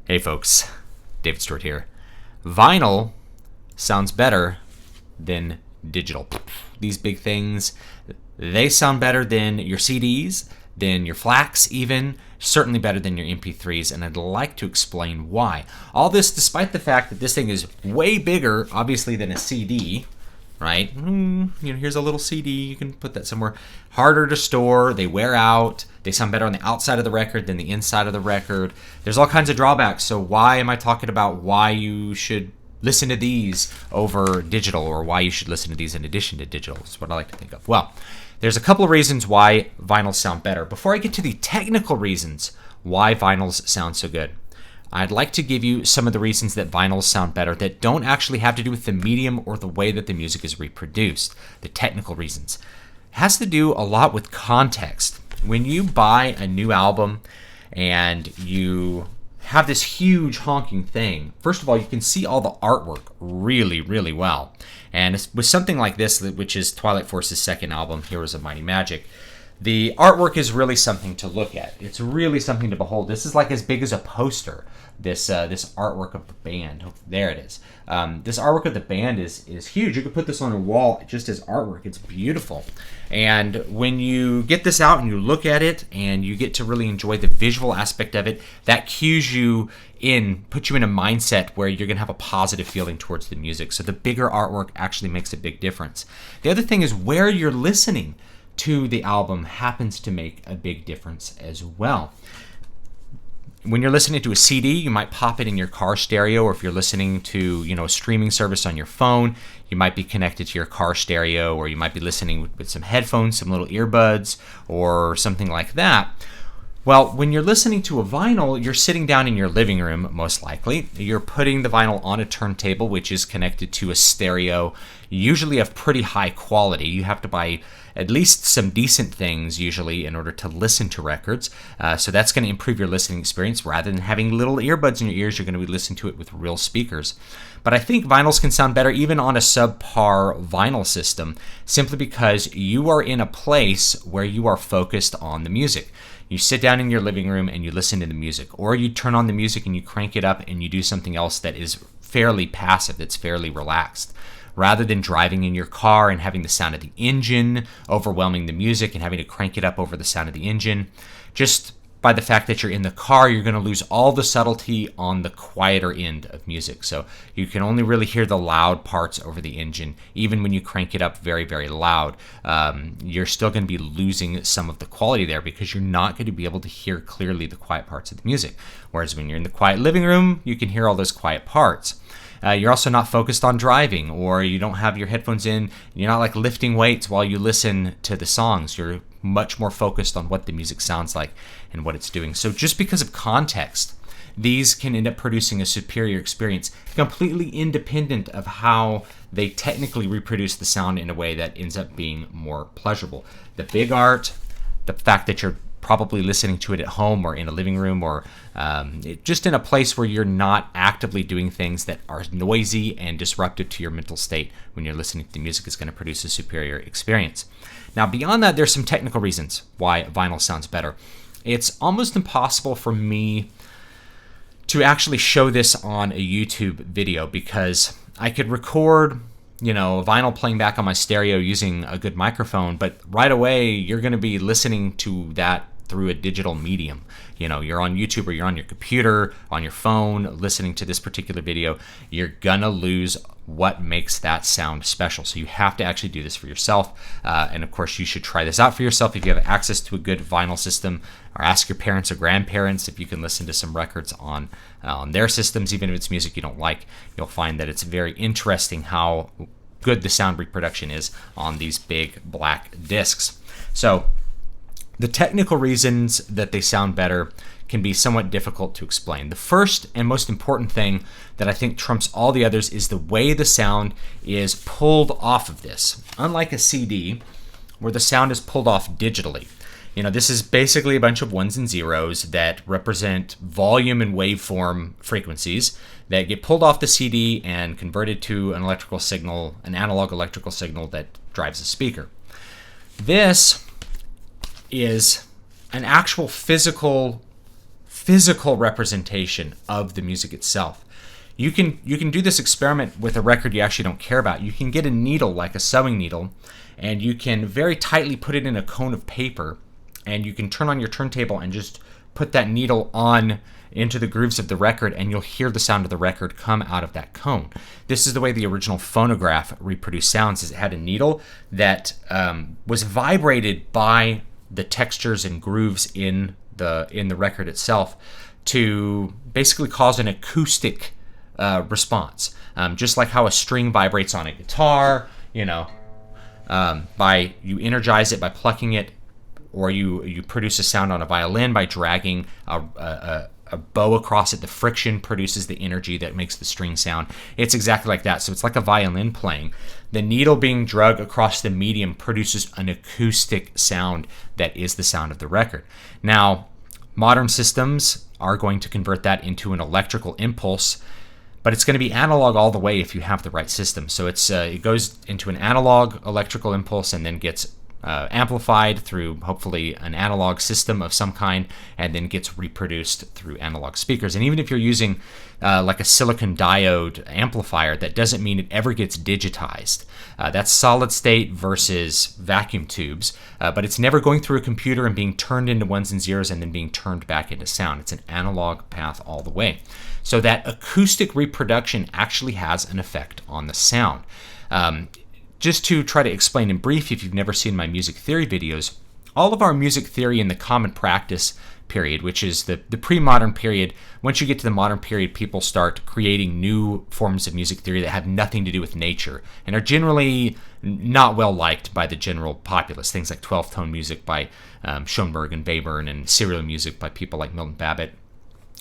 Hey folks, David Stewart here. Vinyl sounds better than digital. These big things, they sound better than your CDs, than your FLACs even, certainly better than your MP3s, and I'd like to explain why. All this despite the fact that this thing is way bigger, obviously, than a CD, right? Here's a little CD, you can put that somewhere. Harder to store, they wear out, they sound better on the outside of the record than the inside of the record. There's all kinds of drawbacks, so why am I talking about why you should listen to these over digital, or why you should listen to these in addition to digital? Is what I like to think of. Well, there's a couple of reasons why vinyls sound better. Before I get to the technical reasons why vinyls sound so good, I'd like to give you some of the reasons that vinyls sound better that don't actually have to do with the medium or the way that the music is reproduced. The technical reasons. It has to do a lot with context. When you buy a new album and you have this huge honking thing, first of all, you can see all the artwork really, really well. And with something like this, which is Twilight Force's second album, Heroes of Mighty Magic, the artwork is really something to look at. It's really something to behold. This is like as big as a poster, this artwork of the band. There it is. This artwork of the band is huge. You could put this on a wall just as artwork. It's beautiful. And when you get this out and you look at it and you get to really enjoy the visual aspect of it, that cues you in, puts you in a mindset where you're going to have a positive feeling towards the music. So the bigger artwork actually makes a big difference. The other thing is where you're listening to the album happens to make a big difference as well. When you're listening to a CD, you might pop it in your car stereo, or if you're listening to, a streaming service on your phone, you might be connected to your car stereo, or you might be listening with some headphones, some little earbuds, or something like that. Well, when you're listening to a vinyl, you're sitting down in your living room, most likely. You're putting the vinyl on a turntable, which is connected to a stereo, usually of pretty high quality. You have to buy at least some decent things, usually, in order to listen to records. So that's going to improve your listening experience. Rather than having little earbuds in your ears, you're going to be listening to it with real speakers. But I think vinyls can sound better even on a subpar vinyl system, simply because you are in a place where you are focused on the music. You sit down in your living room and you listen to the music, or you turn on the music and you crank it up and you do something else that is fairly passive, that's fairly relaxed. Rather than driving in your car and having the sound of the engine overwhelming the music and having to crank it up over the sound of the engine, just by the fact that you're in the car, you're going to lose all the subtlety on the quieter end of music. So you can only really hear the loud parts over the engine. Even when you crank it up very, very loud, you're still going to be losing some of the quality there because you're not going to be able to hear clearly the quiet parts of the music. Whereas when you're in the quiet living room, you can hear all those quiet parts. You're also not focused on driving, or you don't have your headphones in. You're not like lifting weights while you listen to the songs. You're much more focused on what the music sounds like and what it's doing. So just because of context, these can end up producing a superior experience, completely independent of how they technically reproduce the sound in a way that ends up being more pleasurable. The big art, the fact that you're probably listening to it at home or in a living room, or just in a place where you're not actively doing things that are noisy and disruptive to your mental state when you're listening to the music, is going to produce a superior experience. Now, beyond that, there's some technical reasons why vinyl sounds better. It's almost impossible for me to actually show this on a YouTube video because I could record vinyl playing back on my stereo using a good microphone, but right away you're going to be listening to that through a digital medium. You're on YouTube or you're on your computer, on your phone, listening to this particular video. You're gonna lose what makes that sound special. So you have to actually do this for yourself. And of course, you should try this out for yourself if you have access to a good vinyl system, or ask your parents or grandparents if you can listen to some records on their systems. Even if it's music you don't like, you'll find that it's very interesting how good the sound reproduction is on these big black discs. So the technical reasons that they sound better can be somewhat difficult to explain. The first and most important thing that I think trumps all the others is the way the sound is pulled off of this. Unlike a CD, where the sound is pulled off digitally. This is basically a bunch of ones and zeros that represent volume and waveform frequencies that get pulled off the CD and converted to an electrical signal, an analog electrical signal that drives a speaker. This is an actual physical physical representation of the music itself. You can do this experiment with a record you actually don't care about. You can get a needle, like a sewing needle, and you can very tightly put it in a cone of paper, and you can turn on your turntable and just put that needle on into the grooves of the record, and you'll hear the sound of the record come out of that cone. This is the way the original phonograph reproduced sounds, is it had a needle that was vibrated by the textures and grooves in the record itself to basically cause an acoustic response, just like how a string vibrates on a guitar. By you energize it by plucking it, or you produce a sound on a violin by dragging a bow across it. The friction produces the energy that makes the string sound. It's exactly like that. So it's like a violin playing. The needle being dragged across the medium produces an acoustic sound that is the sound of the record. Now, modern systems are going to convert that into an electrical impulse, but it's going to be analog all the way if you have the right system. So it goes into an analog electrical impulse and then gets amplified through hopefully an analog system of some kind, and then gets reproduced through analog speakers. And even if you're using like a silicon diode amplifier, that doesn't mean it ever gets digitized. That's solid state versus vacuum tubes, but it's never going through a computer and being turned into ones and zeros and then being turned back into sound. It's an analog path all the way. So that acoustic reproduction actually has an effect on the sound. Just to try to explain in brief, if you've never seen my music theory videos, all of our music theory in the common practice period, which is the pre-modern period, once you get to the modern period, people start creating new forms of music theory that have nothing to do with nature and are generally not well liked by the general populace. Things like 12-tone music by Schoenberg and Webern, and serial music by people like Milton Babbitt.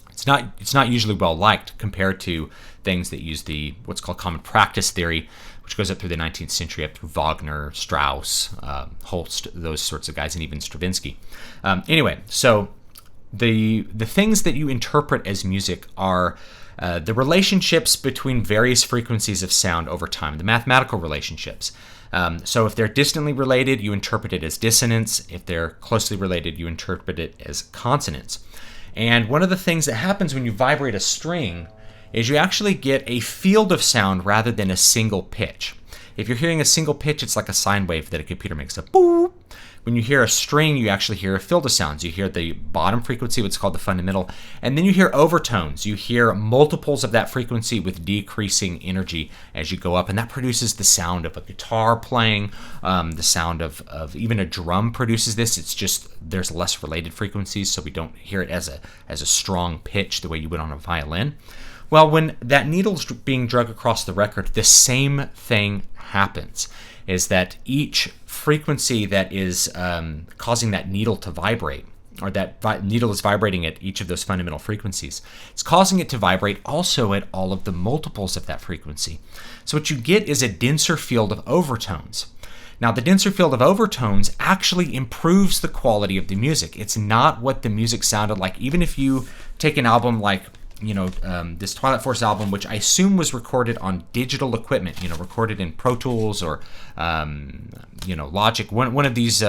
It's not usually well liked compared to things that use what's called common practice theory, which goes up through the 19th century, up through Wagner, Strauss, Holst, those sorts of guys, and even Stravinsky. Anyway, so the things that you interpret as music are the relationships between various frequencies of sound over time, the mathematical relationships. So if they're distantly related, you interpret it as dissonance. If they're closely related, you interpret it as consonance. And one of the things that happens when you vibrate a string is you actually get a field of sound rather than a single pitch. If you're hearing a single pitch, it's like a sine wave that a computer makes, a boop. When you hear a string, you actually hear a field of sounds. You hear the bottom frequency, what's called the fundamental, and then you hear overtones. You hear multiples of that frequency with decreasing energy as you go up, and that produces the sound of a guitar playing, the sound of even a drum produces this. It's just there's less related frequencies, so we don't hear it as a strong pitch the way you would on a violin. Well, when that needle's being dragged across the record, the same thing happens, is that each frequency that is causing that needle to vibrate, or that needle is vibrating at each of those fundamental frequencies, it's causing it to vibrate also at all of the multiples of that frequency. So what you get is a denser field of overtones. Now, the denser field of overtones actually improves the quality of the music. It's not what the music sounded like. Even if you take an album like this Twilight Force album, which I assume was recorded on digital equipment, recorded in Pro Tools or Logic, one of these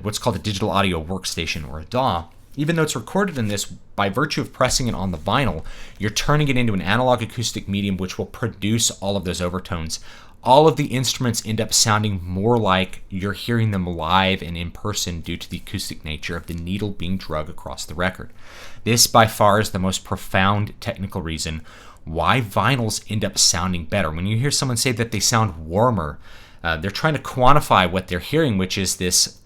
what's called a digital audio workstation, or a DAW. Even though it's recorded in this, by virtue of pressing it on the vinyl, you're turning it into an analog acoustic medium which will produce all of those overtones. All of the instruments end up sounding more like you're hearing them live and in person due to the acoustic nature of the needle being dragged across the record. This, by far, is the most profound technical reason why vinyls end up sounding better. When you hear someone say that they sound warmer, they're trying to quantify what they're hearing, which is this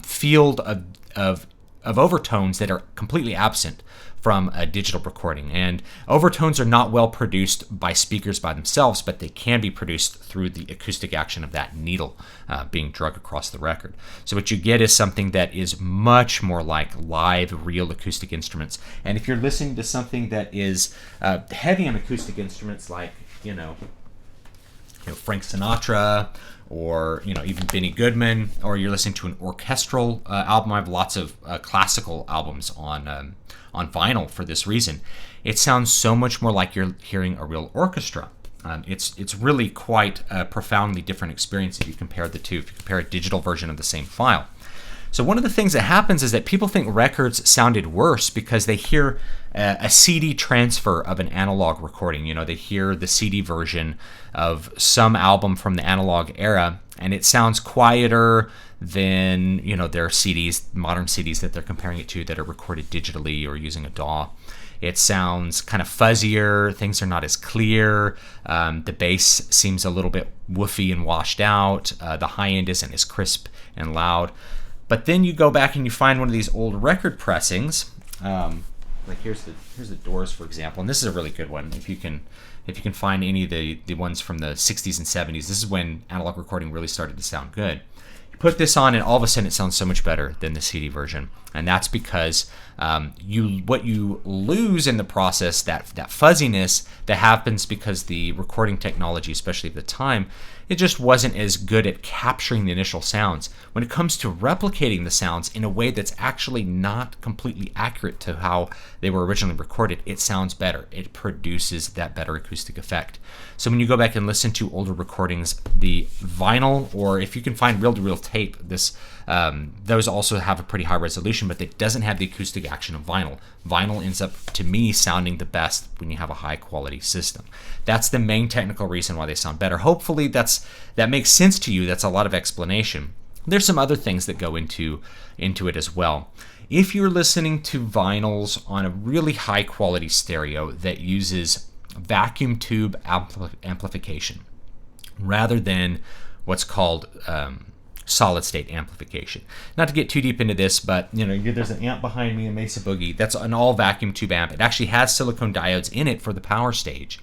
field of overtones that are completely absent from a digital recording. And overtones are not well produced by speakers by themselves, but they can be produced through the acoustic action of that needle being dragged across the record. So what you get is something that is much more like live, real acoustic instruments. And if you're listening to something that is heavy on acoustic instruments, like Frank Sinatra, or even Benny Goodman, or you're listening to an orchestral album. I have lots of classical albums on vinyl for this reason. It sounds so much more like you're hearing a real orchestra. It's really quite a profoundly different experience if you compare the two, if you compare a digital version of the same file. So one of the things that happens is that people think records sounded worse because they hear a CD transfer of an analog recording. They hear the CD version of some album from the analog era, and it sounds quieter than their CDs, modern CDs that they're comparing it to that are recorded digitally or using a DAW. It sounds kind of fuzzier. Things are not as clear. The bass seems a little bit woofy and washed out. The high end isn't as crisp and loud. But then you go back and you find one of these old record pressings. Like here's the Doors, for example, and this is a really good one. If you can find any of the ones from the 60s and 70s, this is when analog recording really started to sound good. You put this on, and all of a sudden it sounds so much better than the CD version, and that's because what you lose in the process, that fuzziness that happens because the recording technology, especially at the time, it just wasn't as good at capturing the initial sounds. When it comes to replicating the sounds in a way that's actually not completely accurate to how they were originally recorded, it sounds better. It produces that better acoustic effect. So when you go back and listen to older recordings, the vinyl, or if you can find reel-to-reel tape, those also have a pretty high resolution, but it doesn't have the acoustic action of vinyl. Vinyl ends up, to me, sounding the best when you have a high quality system. That's the main technical reason why they sound better. Hopefully that makes sense to you. That's a lot of explanation. There's some other things that go into it as well. If you're listening to vinyls on a really high quality stereo that uses vacuum tube amplification rather than what's called solid state amplification. Not to get too deep into this, but there's an amp behind me, a Mesa Boogie. That's an all vacuum tube amp. It actually has silicone diodes in it for the power stage.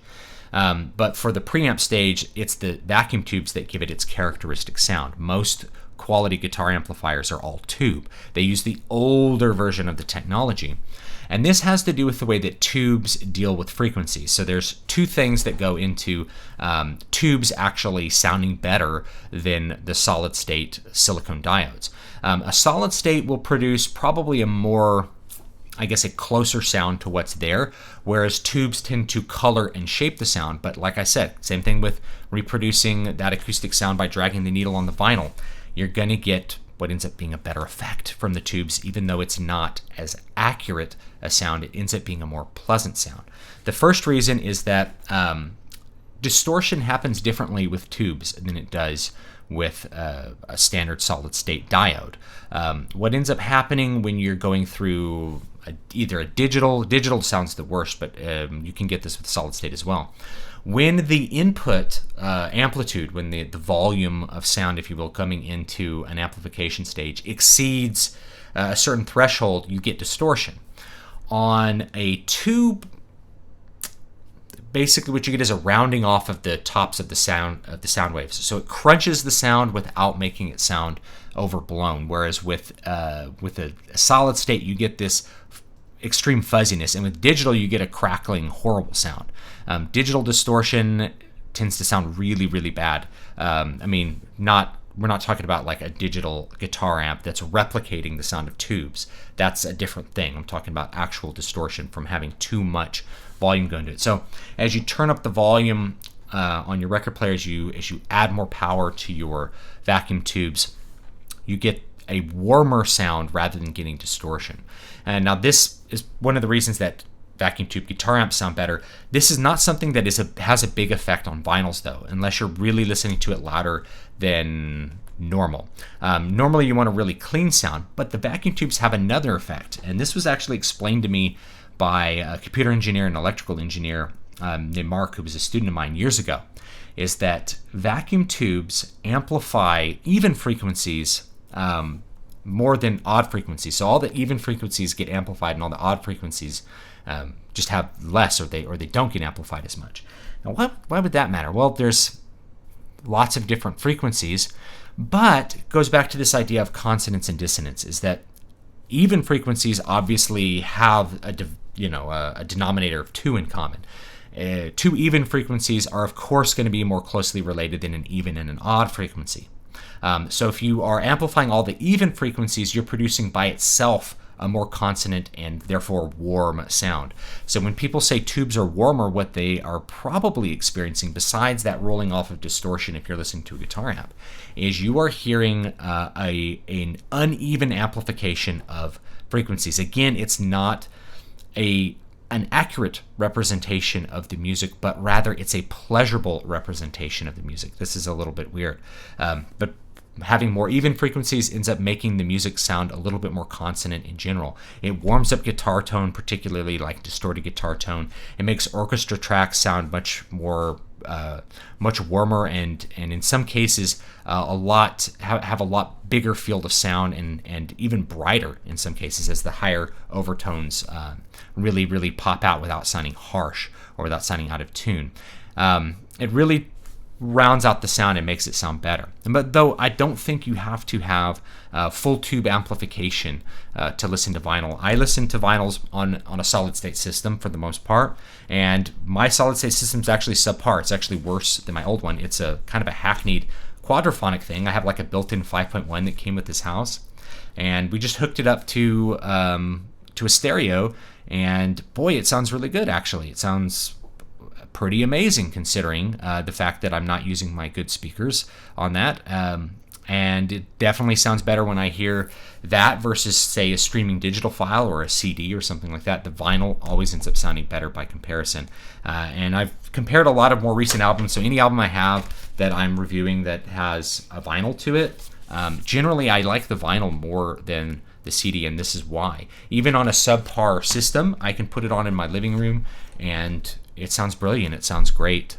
But for the preamp stage, it's the vacuum tubes that give it its characteristic sound. Most quality guitar amplifiers are all tube. They use the older version of the technology. And this has to do with the way that tubes deal with frequencies. So there's two things that go into tubes actually sounding better than the solid state silicone diodes. A solid state will produce probably a more, a closer sound to what's there, whereas tubes tend to color and shape the sound. But like I said, same thing with reproducing that acoustic sound by dragging the needle on the vinyl. You're going to get what ends up being a better effect from the tubes, even though it's not as accurate a sound. It ends up being a more pleasant sound. The first reason is that distortion happens differently with tubes than it does with a standard solid state diode. What ends up happening when you're going through either a digital sounds the worst, but you can get this with solid state as well. When the input amplitude, when the volume of sound, if you will, coming into an amplification stage exceeds a certain threshold, you get distortion. On a tube, basically what you get is a rounding off of the tops of the sound waves. So it crunches the sound without making it sound overblown. Whereas with a solid state, you get this extreme fuzziness, and with digital, you get a crackling, horrible sound. Digital distortion tends to sound really, really bad. We're not talking about like a digital guitar amp that's replicating the sound of tubes. That's a different thing. I'm talking about actual distortion from having too much volume going to it. So as you turn up the volume on your record player, as you add more power to your vacuum tubes, you get a warmer sound rather than getting distortion. And now this is one of the reasons that vacuum tube guitar amps sound better. This is not something that has a big effect on vinyls, though, unless you're really listening to it louder than normal. Normally you want a really clean sound, but the vacuum tubes have another effect, and this was actually explained to me by a computer engineer and electrical engineer named Mark, who was a student of mine years ago, is that vacuum tubes amplify even frequencies more than odd frequencies. So all the even frequencies get amplified, and all the odd frequencies just have less, or they don't get amplified as much. Now, why would that matter? Well, there's lots of different frequencies, but it goes back to this idea of consonance and dissonance, is that even frequencies obviously have a denominator of 2 in common. Two even frequencies are, of course, going to be more closely related than an even and an odd frequency. So if you are amplifying all the even frequencies, you're producing by itself a more consonant and therefore warm sound. So when people say tubes are warmer, what they are probably experiencing, besides that rolling off of distortion if you're listening to a guitar amp, is you are hearing an uneven amplification of frequencies. Again, it's not an accurate representation of the music, but rather it's a pleasurable representation of the music. This is a little bit weird, but having more even frequencies ends up making the music sound a little bit more consonant in general. It warms up guitar tone, particularly like distorted guitar tone. It makes orchestra tracks sound much more much warmer, and in some cases have a lot bigger field of sound, and even brighter in some cases, as the higher overtones really pop out without sounding harsh or without sounding out of tune. It really rounds out the sound and makes it sound better. But though I don't think you have to have full tube amplification to listen to vinyl. I listen to vinyls on a solid state system for the most part, and my solid state system is actually subpar. It's actually worse than my old one. It's a kind of a hackneyed quadraphonic thing. I have like a built-in 5.1 that came with this house, and we just hooked it up to a stereo, and boy, it sounds really good. Actually, it sounds pretty amazing considering the fact that I'm not using my good speakers on that. And it definitely sounds better when I hear that versus, say, a streaming digital file or a CD or something like that. The vinyl always ends up sounding better by comparison. And I've compared a lot of more recent albums. So any album I have that I'm reviewing that has a vinyl to it, generally I like the vinyl more than the CD, and this is why. Even on a subpar system, I can put it on in my living room, and it sounds brilliant. It sounds great.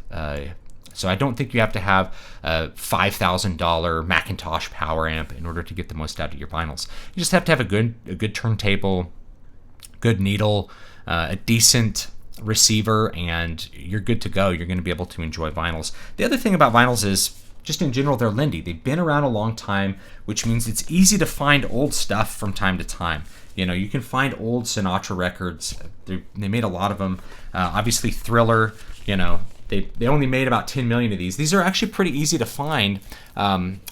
So I don't think you have to have a $5,000 Macintosh power amp in order to get the most out of your vinyls. You just have to have a good turntable, good needle, a decent receiver, and you're good to go. You're going to be able to enjoy vinyls. The other thing about vinyls is, just in general, they're lindy. They've been around a long time, which means it's easy to find old stuff from time to time. You know, you can find old Sinatra records. They made a lot of them. Obviously, Thriller, you know, they only made about 10 million of these. These are actually pretty easy to find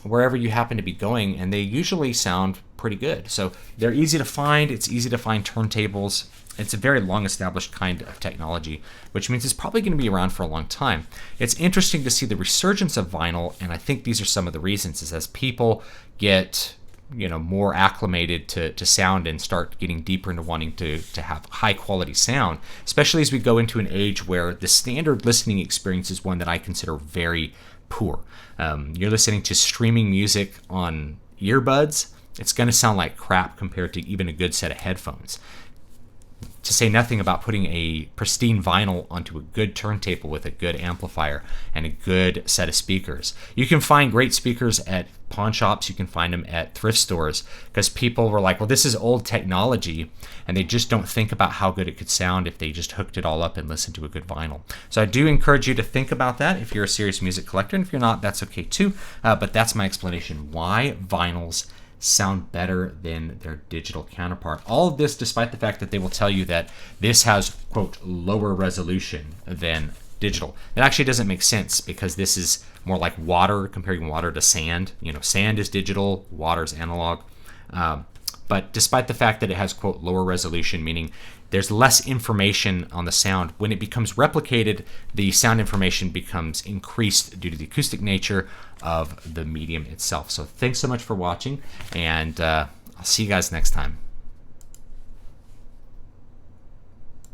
wherever you happen to be going, and they usually sound pretty good. So they're easy to find. It's easy to find turntables. It's a very long-established kind of technology, which means it's probably going to be around for a long time. It's interesting to see the resurgence of vinyl, and I think these are some of the reasons, is as people get more acclimated to sound and start getting deeper into wanting to have high quality sound, especially as we go into an age where the standard listening experience is one that I consider very poor. You're listening to streaming music on earbuds, it's going to sound like crap compared to even a good set of headphones. To say nothing about putting a pristine vinyl onto a good turntable with a good amplifier and a good set of speakers. You can find great speakers at pawn shops. You can find them at thrift stores, because people were like, well, this is old technology, and they just don't think about how good it could sound if they just hooked it all up and listened to a good vinyl. So I do encourage you to think about that if you're a serious music collector, and if you're not, that's okay too. But that's my explanation why vinyls sound better than their digital counterpart. All of this despite the fact that they will tell you that this has, quote, lower resolution than digital. It actually doesn't make sense, because this is more like water, comparing water to sand. Sand is digital, water's analog. But despite the fact that it has, quote, lower resolution, meaning there's less information on the sound, when it becomes replicated, the sound information becomes increased due to the acoustic nature of the medium itself. So thanks so much for watching, and I'll see you guys next time.